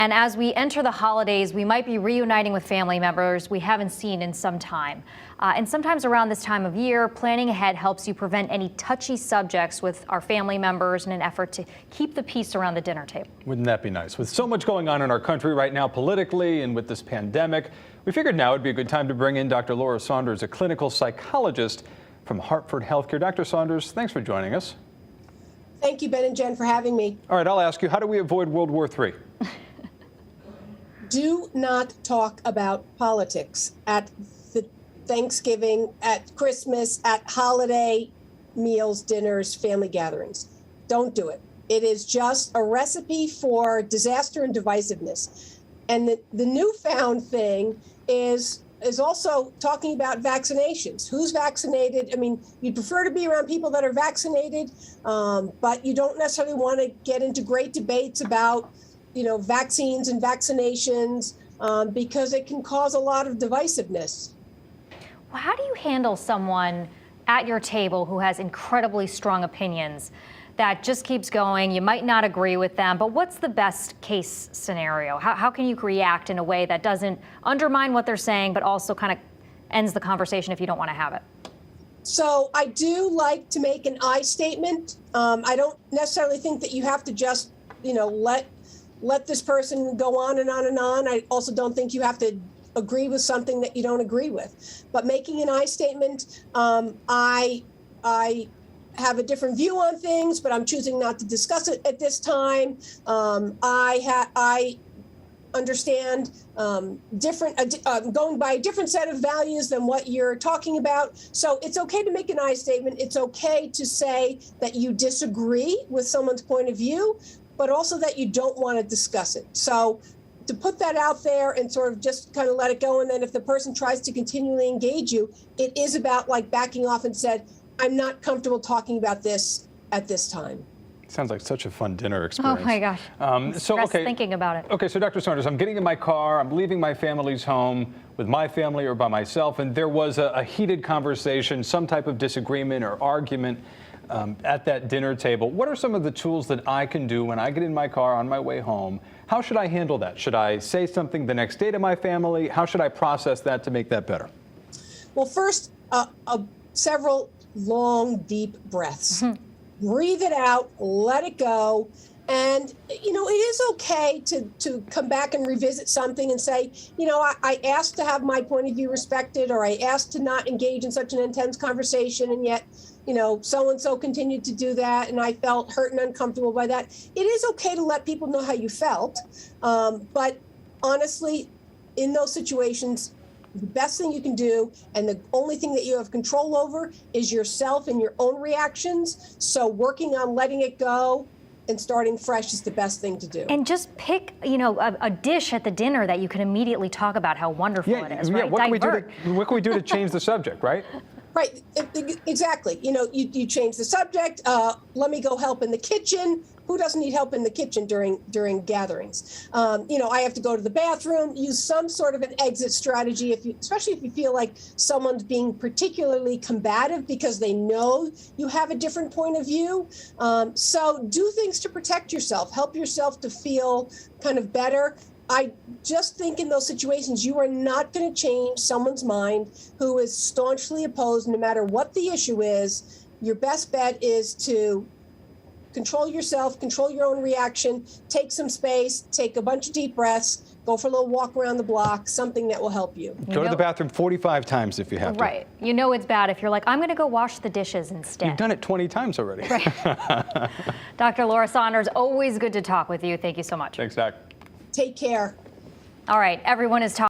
And as we enter the holidays, we might be reuniting with family members we haven't seen in some time. And sometimes around this time of year, planning ahead helps you prevent any touchy subjects with our family members in an effort to keep the peace around the dinner table. Wouldn't that be nice? With so much going on in our country right now politically and with this pandemic, we figured now would be a good time to bring in Dr. Laura Saunders, a clinical psychologist from Hartford Healthcare. Dr. Saunders, thanks for joining us. Thank you, Ben and Jen, for having me. All right, I'll ask you, how do we avoid World War III? Do not talk about politics at the Thanksgiving, at Christmas, at holiday meals, dinners, family gatherings. Don't do it. It is just a recipe for disaster and divisiveness. And the newfound thing is also talking about vaccinations. Who's vaccinated? I mean, you'd prefer to be around people that are vaccinated, but you don't necessarily want to get into great debates about vaccines and vaccinations because it can cause a lot of divisiveness. Well, how do you handle someone at your table who has incredibly strong opinions that just keeps going? You might not agree with them, but what's the best case scenario? How can you react in a way that doesn't undermine what they're saying, but also kind of ends the conversation if you don't want to have it? So I do like to make an I statement. I don't necessarily think that you have to just, let this person go on and on and on. I also don't think you have to agree with something that you don't agree with. But making an I statement, I have a different view on things, but I'm choosing not to discuss it at this time. I understand going by a different set of values than what you're talking about. So it's okay to make an I statement. It's okay to say that you disagree with someone's point of view, but also that you don't want to discuss it. So to put that out there and sort of just kind of let it go. And then if the person tries to continually engage you, it is about like backing off and said, I'm not comfortable talking about this at this time. Sounds like such a fun dinner experience. Oh my gosh. Thinking about it. Okay, so Dr. Saunders, I'm getting in my car, I'm leaving my family's home with my family or by myself, and there was a heated conversation, some type of disagreement or argument at that dinner table. What are some of the tools that I can do when I get in my car on my way home? How should I handle that? Should I say something the next day to my family? How should I process that to make that better? Well, first, several long, deep breaths. Breathe it out, let it go. And, it is okay to come back and revisit something and say, I asked to have my point of view respected, or I asked to not engage in such an intense conversation, and yet, so-and-so continued to do that, and I felt hurt and uncomfortable by that. It is okay to let people know how you felt. But honestly, in those situations, the best thing you can do, and the only thing that you have control over, is yourself and your own reactions. So working on letting it go and starting fresh is the best thing to do. And just pick, a dish at the dinner that you can immediately talk about how wonderful it is, right? What can we do to change the subject, right? Right, exactly. You change the subject. Let me go help in the kitchen. Who doesn't need help in the kitchen during gatherings? I have to go to the bathroom. Use some sort of an exit strategy, especially if you feel like someone's being particularly combative because they know you have a different point of view. So do things to protect yourself. Help yourself to feel kind of better. I just think in those situations, you are not going to change someone's mind who is staunchly opposed, no matter what the issue is. Your best bet is to control yourself, control your own reaction, take some space, take a bunch of deep breaths, go for a little walk around the block, something that will help you. Go to the bathroom 45 times if you have to. Right. It's bad if you're like, I'm going to go wash the dishes instead. You've done it 20 times already. Right. Dr. Laura Saunders, always good to talk with you. Thank you so much. Thanks, Doc. Take care. All right, everyone is talking.